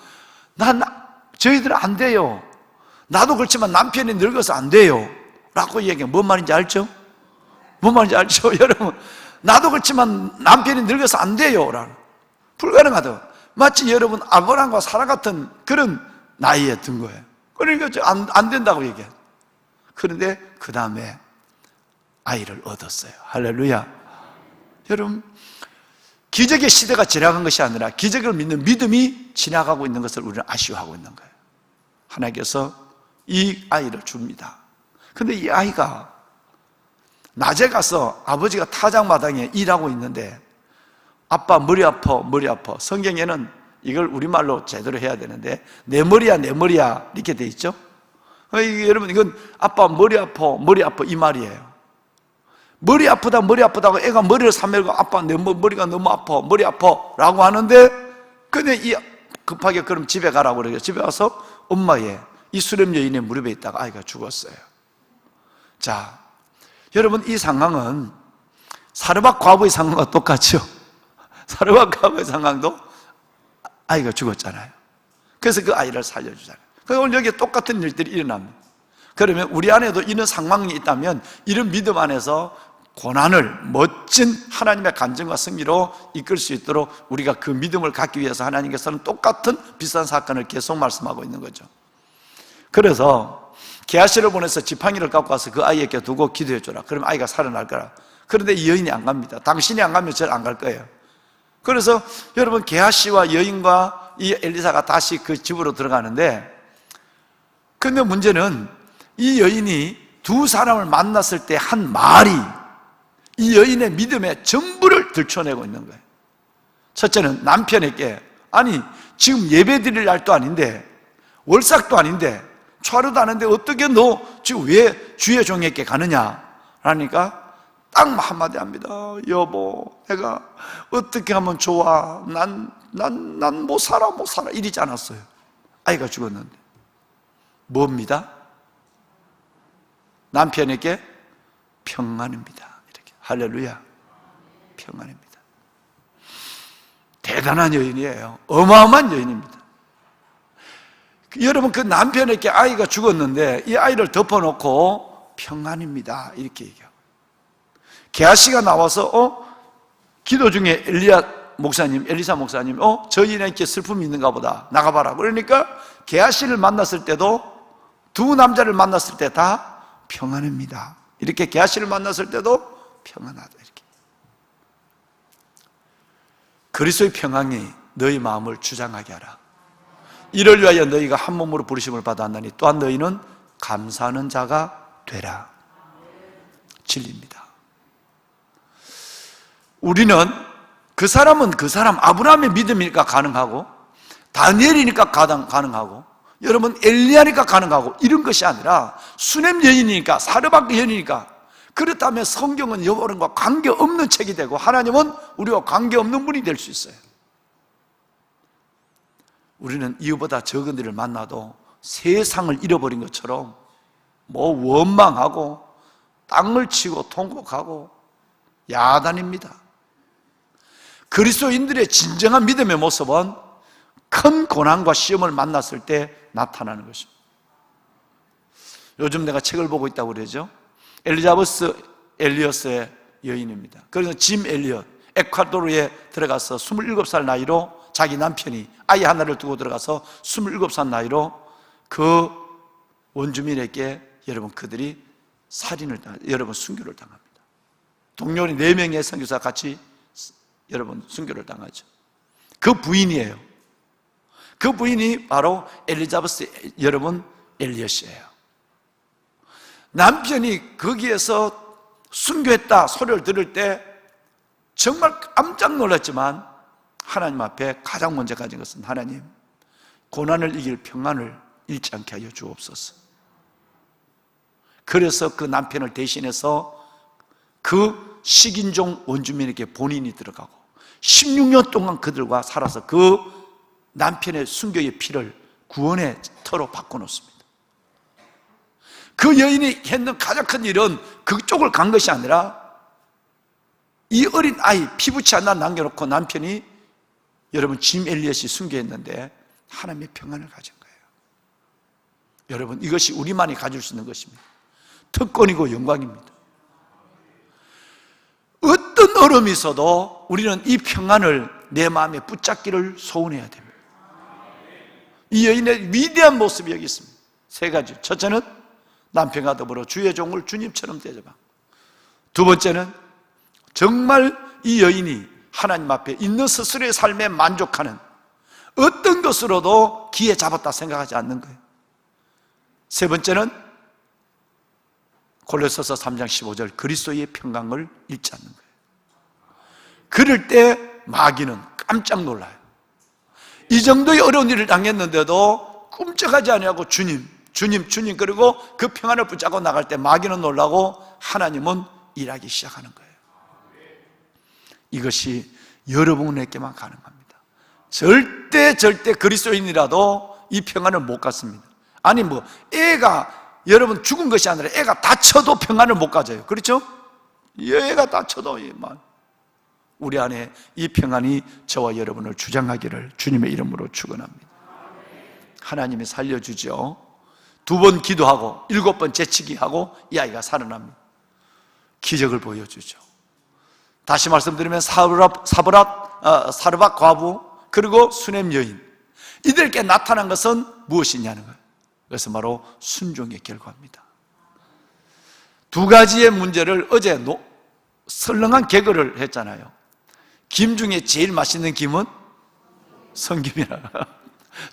Speaker 4: 저희들은 안 돼요. 나도 그렇지만 남편이 늙어서 안 돼요 라고 얘기해. 뭔 말인지 알죠? 뭔 말인지 알죠? 여러분, 나도 그렇지만 남편이 늙어서 안 돼요 라는, 불가능하다. 마치 여러분 아브라함과 사라 같은 그런 나이에 든 거예요. 그러니까 안 된다고 얘기해. 그런데 그 다음에 아이를 얻었어요. 할렐루야. 여러분, 기적의 시대가 지나간 것이 아니라 기적을 믿는 믿음이 지나가고 있는 것을 우리는 아쉬워하고 있는 거예요. 하나님께서 이 아이를 줍니다. 근데 이 아이가 낮에 가서 아버지가 타작마당에 일하고 있는데 아빠 머리 아파, 머리 아파. 성경에는 이걸 우리말로 제대로 해야 되는데 내 머리야, 내 머리야 이렇게 돼 있죠. 여러분, 이건 아빠 머리 아파, 머리 아파 이 말이에요. 머리 아프다, 머리 아프다고 애가 머리를 삼매고 아빠 내 머리가 너무 아파, 머리 아파 라고 하는데, 근데 이 급하게 그럼 집에 가라고 그래요. 집에 와서 엄마의 이 수렴 여인의 무릎에 있다가 아이가 죽었어요. 자, 여러분, 이 상황은 사르밧 과부의 상황과 똑같죠. 사르밧 과부의 상황도 아이가 죽었잖아요. 그래서 그 아이를 살려주잖아요. 그래서 오늘 여기에 똑같은 일들이 일어납니다. 그러면 우리 안에도 이런 상황이 있다면 이런 믿음 안에서 고난을 멋진 하나님의 간증과 승리로 이끌 수 있도록 우리가 그 믿음을 갖기 위해서 하나님께서는 똑같은 비슷한 사건을 계속 말씀하고 있는 거죠. 그래서 게하시를 보내서 지팡이를 갖고 와서 그 아이에게 두고 기도해 줘라. 그러면 아이가 살아날 거라. 그런데 이 여인이 안 갑니다. 당신이 안 가면 저는 안 갈 거예요. 그래서 여러분, 게하시와 여인과 이 엘리사가 다시 그 집으로 들어가는데, 근데 문제는 이 여인이 두 사람을 만났을 때 한 말이 이 여인의 믿음의 전부를 들춰내고 있는 거예요. 첫째는 남편에게, 아니 지금 예배 드릴 날도 아닌데 월삭도 아닌데 차례도 아닌데 어떻게 너 지금 왜 주의 종에게 가느냐 라니까 딱 한마디 합니다. 여보, 내가 어떻게 하면 좋아? 난 못 살아 이러지 않았어요. 아이가 죽었는데. 뭡니다? 남편에게 평안입니다. 이렇게. 할렐루야. 평안입니다. 대단한 여인이에요. 어마어마한 여인입니다. 여러분, 그 남편에게 아이가 죽었는데 이 아이를 덮어놓고 평안입니다 이렇게 얘기하고, 게하시가 나와서 기도 중에 엘리사 목사님 저희에게 슬픔이 있는가 보다 나가봐라. 그러니까 게하시를 만났을 때도 두 남자를 만났을 때 다 평안입니다 이렇게, 게하시를 만났을 때도 평안하다 이렇게. 그리스도의 평안이 너희 마음을 주장하게 하라. 이를 위하여 너희가 한 몸으로 부르심을 받았나니 또한 너희는 감사하는 자가 되라. 진리입니다. 우리는 그 사람은 그 사람, 아브라함의 믿음이니까 가능하고, 다니엘이니까 가능하고, 여러분 엘리야니까 가능하고, 이런 것이 아니라 수넴 여인이니까, 사르밧 여인이니까. 그렇다면 성경은 여러분과 관계없는 책이 되고 하나님은 우리와 관계없는 분이 될 수 있어요. 우리는 이보다 적은 일을 만나도 세상을 잃어버린 것처럼 원망하고 땅을 치고 통곡하고 야단입니다. 그리스도인들의 진정한 믿음의 모습은 큰 고난과 시험을 만났을 때 나타나는 것입니다. 요즘 내가 책을 보고 있다고 그러죠. 엘리자베스 엘리엇의 여인입니다. 그래서 짐 엘리엇, 에콰도르에 들어가서 27살 나이로 자기 남편이 아이 하나를 두고 들어가서 27살 나이로 그 원주민에게 여러분 그들이 여러분 순교를 당합니다. 동료인 4명의 선교사 같이 여러분 순교를 당하죠. 그 부인이에요. 그 부인이 바로 엘리자베스 여러분 엘리엇이에요. 남편이 거기에서 순교했다 소리를 들을 때 정말 깜짝 놀랐지만 하나님 앞에 가장 먼저 가진 것은, 하나님 고난을 이길 평안을 잃지 않게 하여 주옵소서. 그래서 그 남편을 대신해서 그 식인종 원주민에게 본인이 들어가고 16년 동안 그들과 살아서 그 남편의 순교의 피를 구원의 터로 바꿔놓습니다. 그 여인이 했는 가장 큰 일은 그쪽을 간 것이 아니라 이 어린 아이 피부치 하나 남겨놓고 남편이 여러분 짐 엘리엇이 순교했는데 하나님의 평안을 가진 거예요. 여러분, 이것이 우리만이 가질 수 있는 것입니다. 특권이고 영광입니다. 어떤 어려움이 있어도 우리는 이 평안을 내 마음에 붙잡기를 소원해야 됩니다. 이 여인의 위대한 모습이 여기 있습니다. 세 가지. 첫째는 남편과 더불어 주의 종을 주님처럼 대접하고, 두 번째는 정말 이 여인이 하나님 앞에 있는 스스로의 삶에 만족하는, 어떤 것으로도 기회 잡았다 생각하지 않는 거예요. 세 번째는 골로새서 3장 15절 그리스도의 평강을 잃지 않는 거예요. 그럴 때 마귀는 깜짝 놀라요. 이 정도의 어려운 일을 당했는데도 꿈쩍하지 아니하고 주님 그리고 그 평안을 붙잡고 나갈 때 마귀는 놀라고 하나님은 일하기 시작하는 거예요. 이것이 여러분에게만 가능합니다. 절대 그리스도인이라도 이 평안을 못 갖습니다. 아니 애가 여러분 죽은 것이 아니라 애가 다쳐도 평안을 못 가져요. 그렇죠? 애가 다쳐도 우리 안에 이 평안이 저와 여러분을 주장하기를 주님의 이름으로 축원합니다. 하나님이 살려주죠. 2번 기도하고 7번 재치기 하고 이 아이가 살아납니다. 기적을 보여주죠. 다시 말씀드리면 사르밧 과부 그리고 수넴 여인, 이들께 나타난 것은 무엇이냐는 거예요. 그것은 바로 순종의 결과입니다. 두 가지의 문제를 어제 설렁한 개그를 했잖아요. 김 중에 제일 맛있는 김은 성김이라.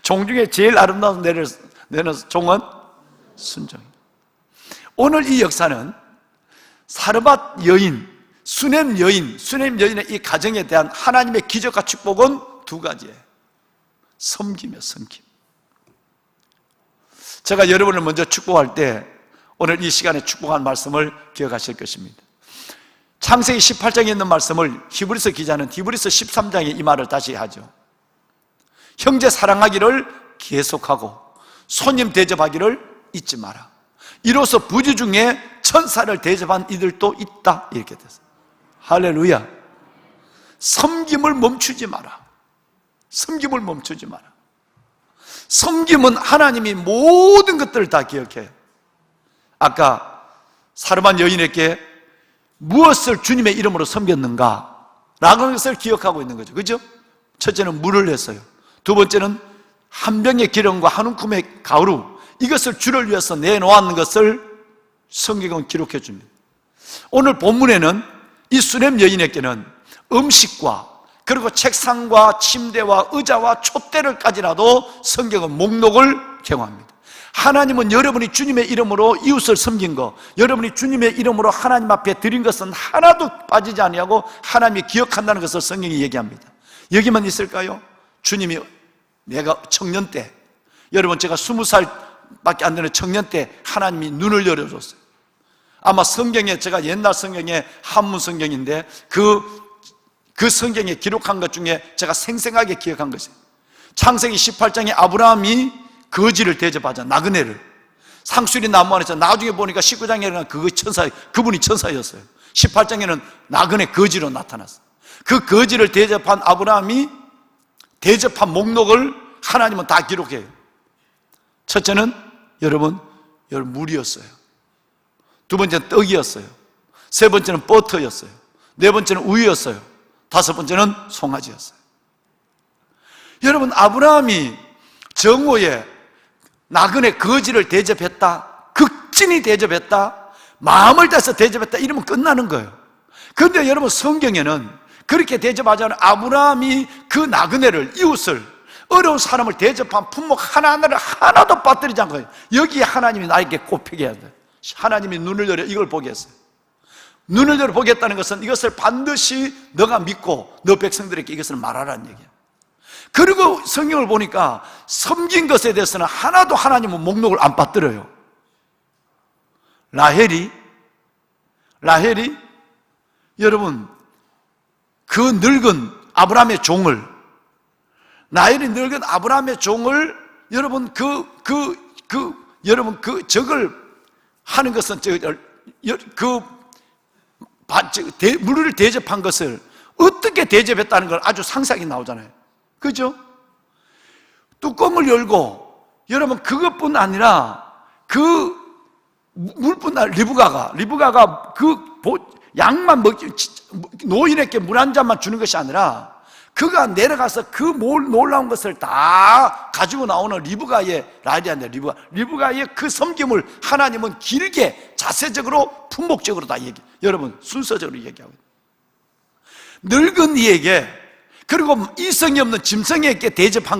Speaker 4: 종 중에 제일 아름다운 내는 종은 순종입니다. 오늘 이 역사는 사르밧 여인, 수넴 여인의 이 가정에 대한 하나님의 기적과 축복은 두 가지예요. 섬김이요, 섬김. 제가 여러분을 먼저 축복할 때 오늘 이 시간에 축복한 말씀을 기억하실 것입니다. 창세기 18장에 있는 말씀을 히브리서 기자는 히브리서 13장에 이 말을 다시 하죠. 형제 사랑하기를 계속하고 손님 대접하기를 잊지 마라. 이로써 부지 중에 천사를 대접한 이들도 있다. 이렇게 됐어요. 할렐루야. 섬김을 멈추지 마라. 섬김을 멈추지 마라. 섬김은 하나님이 모든 것들을 다 기억해요. 아까 사르밧 여인에게 무엇을 주님의 이름으로 섬겼는가 라는 것을 기억하고 있는 거죠. 그죠? 첫째는 물을 냈어요. 두 번째는 한 병의 기름과 한 움큼의 가루, 이것을 주를 위해서 내놓았는 것을 성경은 기록해 줍니다. 오늘 본문에는 이 수넴 여인에게는 음식과 그리고 책상과 침대와 의자와 촛대를까지라도 성경은 목록을 경고합니다. 하나님은 여러분이 주님의 이름으로 이웃을 섬긴 것, 여러분이 주님의 이름으로 하나님 앞에 드린 것은 하나도 빠지지 아니하고 하나님이 기억한다는 것을 성경이 얘기합니다. 여기만 있을까요? 주님이 내가 청년 때, 여러분 제가 20살밖에 안 되는 청년 때 하나님이 눈을 열어줬어요. 아마 성경에, 제가 옛날 성경에 한문 성경인데 그 성경에 기록한 것 중에 제가 생생하게 기억한 것이에요. 창세기 18장에 아브라함이 거지를 대접하자, 나그네를. 상수리 나무 안에서 나중에 보니까 19장에는 그분이 천사였어요. 18장에는 나그네 거지로 나타났어요. 그 거지를 대접한 아브라함이 대접한 목록을 하나님은 다 기록해요. 첫째는 여러분 물이었어요. 두 번째는 떡이었어요. 세 번째는 버터였어요. 네 번째는 우유였어요. 다섯 번째는 송아지였어요. 여러분, 아브라함이 정오에 나그네 거지를 대접했다, 극진히 대접했다, 마음을 다해서 대접했다, 이러면 끝나는 거예요. 그런데 여러분, 성경에는 그렇게 대접하지 않은 아브라함이 그 나그네를, 이웃을, 어려운 사람을 대접한 품목 하나하나를 하나도 빠뜨리지 않고, 여기에 하나님이 나에게 꼽히게 해야 돼요. 하나님이 눈을 열어 이걸 보게 했어요. 눈을 열어 보겠다는 것은 이것을 반드시 너가 믿고 너 백성들에게 이것을 말하라는 얘기야. 그리고 성경을 보니까 섬긴 것에 대해서는 하나도 하나님은 목록을 안 빠뜨려요. 라헬이 여러분 그 늙은 아브라함의 종을, 라헬이 늙은 아브라함의 종을 여러분 여러분 적을 하는 것은 물을 대접한 것을 어떻게 대접했다는 걸 아주 상세하게 나오잖아요. 그죠? 뚜껑을 열고, 여러분 그것뿐 아니라 그 물분날 리브가가 그 양만 노인에게 물 한 잔만 주는 것이 아니라 그가 내려가서 그 놀라운 것을 다 가지고 나오는 리브가의 그 섬김을 하나님은 길게 자세적으로 품목적으로 다 여러분 순서적으로 얘기하고 있어요. 늙은 이에게 그리고 이성이 없는 짐승에게 대접한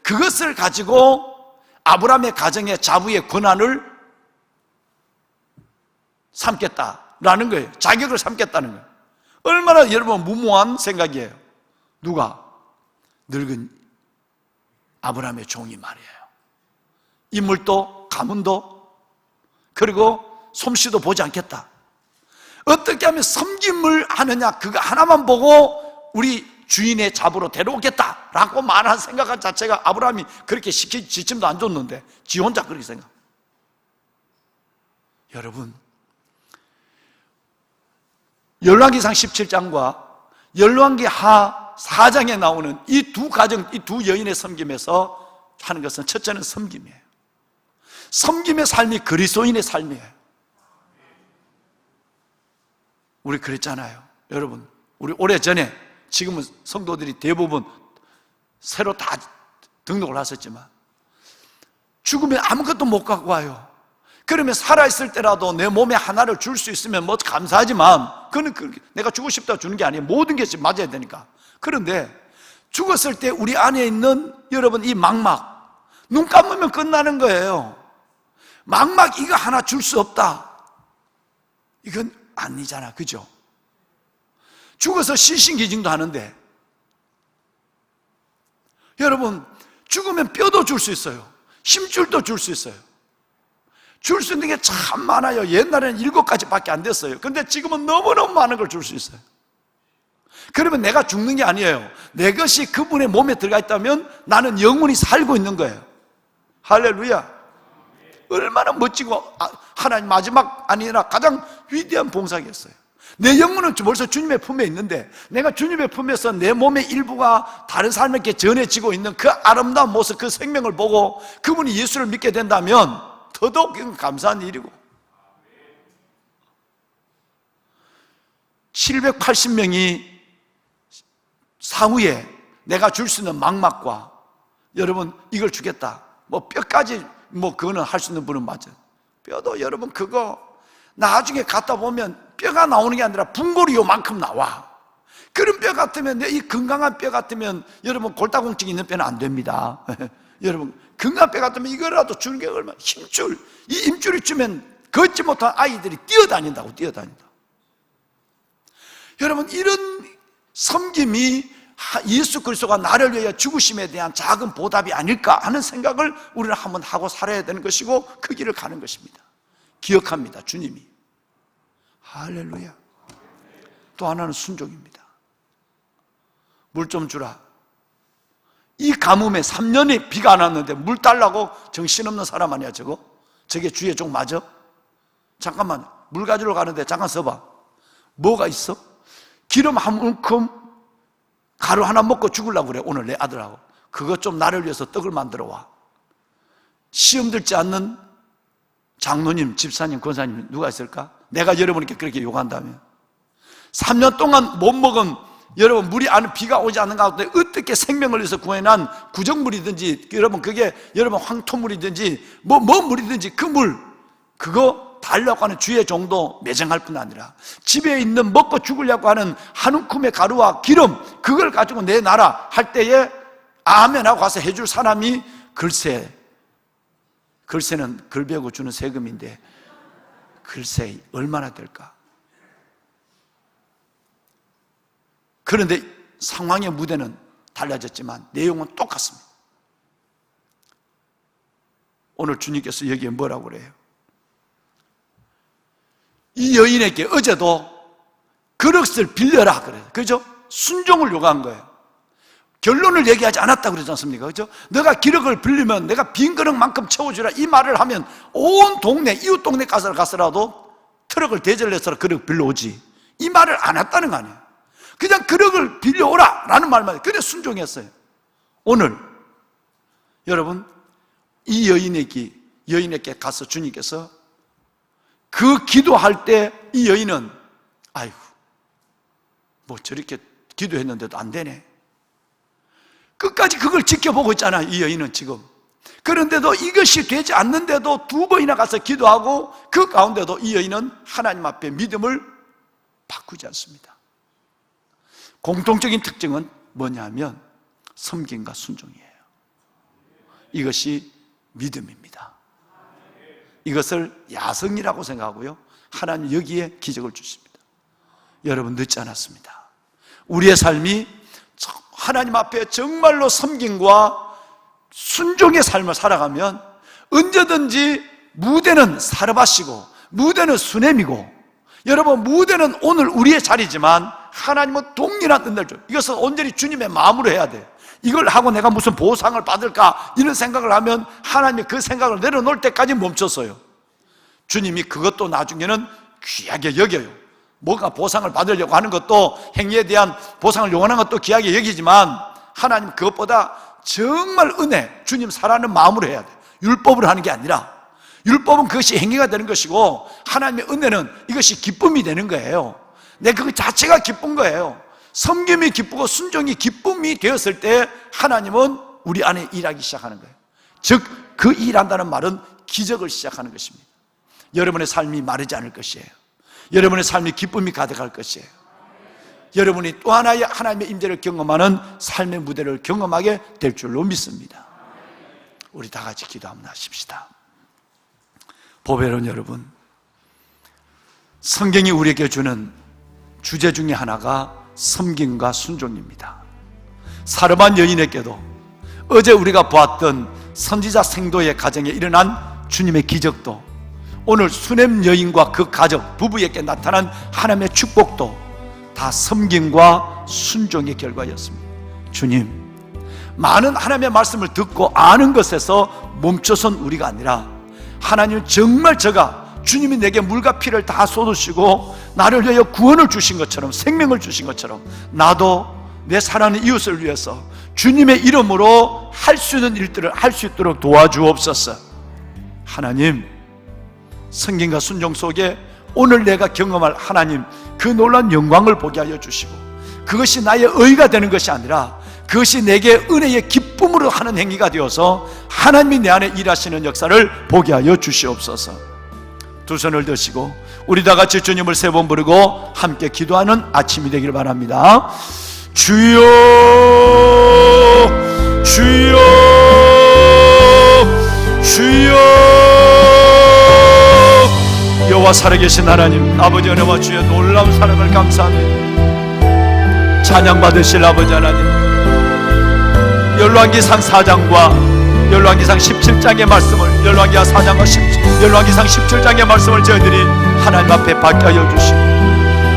Speaker 4: 그것을 가지고 아브라함의 가정의 자부의 권한을 삼겠다라는 거예요. 자격을 삼겠다는 거예요. 얼마나 여러분 무모한 생각이에요. 누가? 늙은 아브라함의 종이 말이에요. 인물도 가문도 그리고 솜씨도 보지 않겠다. 어떻게 하면 섬김을 하느냐 그거 하나만 보고 우리 주인의 잡으로 데려오겠다라고 말한 생각 자체가 아브라함이 그렇게 지침도 안 줬는데 지 혼자 그렇게 생각. 여러분 열왕기상 17장과 열왕기하 4장에 나오는 이 두 가정, 이 두 여인의 섬김에서 하는 것은 첫째는 섬김이에요. 섬김의 삶이 그리스도인의 삶이에요. 우리 그랬잖아요. 여러분, 우리 오래전에 지금은 성도들이 대부분 새로 다 등록을 하셨지만 죽으면 아무것도 못 갖고 와요. 그러면 살아있을 때라도 내 몸에 하나를 줄 수 있으면 뭐 감사하지만 그건 내가 주고 싶다고 주는 게 아니에요. 모든 게 맞아야 되니까. 그런데 죽었을 때 우리 안에 있는 여러분 이 망막 눈 감으면 끝나는 거예요. 망막 이거 하나 줄 수 없다. 이건 아니잖아. 그죠? 죽어서 시신기증도 하는데 여러분 죽으면 뼈도 줄 수 있어요. 심줄도 줄 수 있어요. 줄 수 있는 게 참 많아요. 옛날에는 7가지밖에 안 됐어요. 근데 지금은 너무너무 많은 걸 줄 수 있어요. 그러면 내가 죽는 게 아니에요. 내 것이 그분의 몸에 들어가 있다면 나는 영원히 살고 있는 거예요. 할렐루야. 얼마나 멋지고 하나님 마지막 아니라 가장 위대한 봉사겠어요. 내 영혼은 벌써 주님의 품에 있는데 내가 주님의 품에서 내 몸의 일부가 다른 사람에게 전해지고 있는 그 아름다운 모습, 그 생명을 보고 그분이 예수를 믿게 된다면 더더욱 감사한 일이고 780명이 사후에 내가 줄 수 있는 망막과 여러분 이걸 주겠다 뭐 뼈까지 뭐 그거는 할 수 있는 분은 맞아요. 뼈도 여러분 그거 나중에 갖다 보면 뼈가 나오는 게 아니라 분골이 요만큼 나와. 그런 뼈 같으면 이 건강한 뼈 같으면 여러분 골다공증 있는 뼈는 안 됩니다. 여러분 건강한 뼈 같으면 이거라도 주는 게 얼마나 힘줄 이 힘줄이 주면 걷지 못한 아이들이 뛰어다닌다고 뛰어다닌다. 여러분 이런 섬김이 예수 그리스도가 나를 위하여 죽으심에 대한 작은 보답이 아닐까 하는 생각을 우리는 한번 하고 살아야 되는 것이고 그 길을 가는 것입니다. 기억합니다. 주님이. 할렐루야. 또 하나는 순종입니다. 물 좀 주라. 이 가뭄에 3년이 비가 안 왔는데 물 달라고 정신없는 사람 아니야 저거? 저게 주의 종 맞아? 잠깐만 물 가지러 가는데 잠깐 서봐. 뭐가 있어? 기름 한 움큼 가루 하나 먹고 죽으려고 그래. 오늘 내 아들하고 그것 좀 나를 위해서 떡을 만들어 와. 시험 들지 않는 장로님, 집사님, 권사님 누가 있을까? 내가 여러분께 그렇게 요구한다면 3년 동안 못 먹은 여러분 물이 안 비가 오지 않는 가운데 어떻게 생명을 위해서 구해난 구정물이든지 여러분 그게 여러분 황토물이든지 뭐 물이든지 그 물 그거 달라고 하는 주의 종도 매장할 뿐 아니라 집에 있는 먹고 죽으려고 하는 한 움큼의 가루와 기름 그걸 가지고 내놔라 할 때에 아멘 하고 가서 해줄 사람이 글쎄는 글 배우고 주는 세금인데 글쎄 얼마나 될까? 그런데 상황의 무대는 달라졌지만 내용은 똑같습니다. 오늘 주님께서 여기에 뭐라고 그래요? 이 여인에게 어제도 그릇을 빌려라 그래요. 그죠? 순종을 요구한 거예요. 결론을 얘기하지 않았다고 그러지 않습니까? 그죠? 너가 기력을 빌리면 내가 빈 그릇만큼 채워주라 이 말을 하면 온 동네 이웃 동네 가서라도 트럭을 대절해서 그릇 빌려오지 이 말을 안 했다는 거 아니에요. 그냥 그릇을 빌려오라 라는 말만 그래 순종했어요. 오늘 여러분 이 여인에게 여인에게 가서 주님께서 그 기도할 때 이 여인은 아이고 뭐 저렇게 기도했는데도 안 되네. 끝까지 그걸 지켜보고 있잖아, 이 여인은 지금. 그런데도 이것이 되지 않는데도 2번이나 가서 기도하고 그 가운데도 이 여인은 하나님 앞에 믿음을 바꾸지 않습니다. 공통적인 특징은 뭐냐면 섬김과 순종이에요. 이것이 믿음입니다. 이것을 야성이라고 생각하고요, 하나님 여기에 기적을 주십니다. 여러분, 늦지 않았습니다. 우리의 삶이 하나님 앞에 정말로 섬김과 순종의 삶을 살아가면 언제든지 무대는 사르밧이고 무대는 수넴이고, 여러분, 무대는 오늘 우리의 자리지만 하나님은 동일한 은혜를 줘요. 이것은 온전히 주님의 마음으로 해야 돼. 이걸 하고 내가 무슨 보상을 받을까 이런 생각을 하면 하나님이 그 생각을 내려놓을 때까지 멈췄어요. 주님이 그것도 나중에는 귀하게 여겨요. 뭐가 보상을 받으려고 하는 것도, 행위에 대한 보상을 요구하는 것도 귀하게 여기지만 하나님 그것보다 정말 은혜, 주님 사랑하는 마음으로 해야 돼. 율법으로 하는 게 아니라, 율법은 그것이 행위가 되는 것이고 하나님의 은혜는 이것이 기쁨이 되는 거예요. 내 그 자체가 기쁜 거예요. 섬김이 기쁘고 순종이 기쁨이 되었을 때 하나님은 우리 안에 일하기 시작하는 거예요. 즉, 그 일한다는 말은 기적을 시작하는 것입니다. 여러분의 삶이 마르지 않을 것이에요. 여러분의 삶이 기쁨이 가득할 것이에요. 여러분이 또 하나의 하나님의 임재를 경험하는 삶의 무대를 경험하게 될 줄로 믿습니다. 우리 다 같이 기도 한번 하십시다. 보배로운 여러분, 성경이 우리에게 주는 주제 중에 하나가 섬김과 순종입니다. 사르밧 여인에게도 어제 우리가 보았던 선지자 생도의 가정에 일어난 주님의 기적도, 오늘 수넴 여인과 그 가족 부부에게 나타난 하나님의 축복도 다 섬김과 순종의 결과였습니다. 주님, 많은 하나님의 말씀을 듣고 아는 것에서 멈춰선 우리가 아니라, 하나님 정말 제가 주님이 내게 물과 피를 다 쏟으시고 나를 위하여 구원을 주신 것처럼, 생명을 주신 것처럼 나도 내 사랑하는 이웃을 위해서 주님의 이름으로 할 수 있는 일들을 할 수 있도록 도와주옵소서. 하나님, 성경과 순종 속에 오늘 내가 경험할 하나님 그 놀라운 영광을 보게 하여 주시고, 그것이 나의 의가 되는 것이 아니라 그것이 내게 은혜의 기쁨으로 하는 행위가 되어서 하나님이 내 안에 일하시는 역사를 보게 하여 주시옵소서. 두 손을 드시고 우리 다 같이 주님을 세 번 부르고 함께 기도하는 아침이 되기를 바랍니다. 주여, 주여, 주여. 여호와 살아계신 하나님, 아버지 은혜와 주의 놀라운 사랑을 감사합니다. 찬양받으실 아버지 하나님, 열왕기상 4장과 열왕기상 17장의 말씀을, 열왕기상 4장과 열왕기상 17장의 말씀을 저희들이 하나님 앞에 받게 하여 주시고,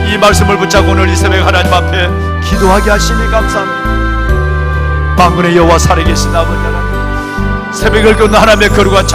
Speaker 4: 이 말씀을 붙잡고 오늘 이 새벽 하나님 앞에 기도하게 하시니 감사합니다. 만군의 여호와 살아계신 아버지 하나님, 새벽을 걷는 하나님의 거룩한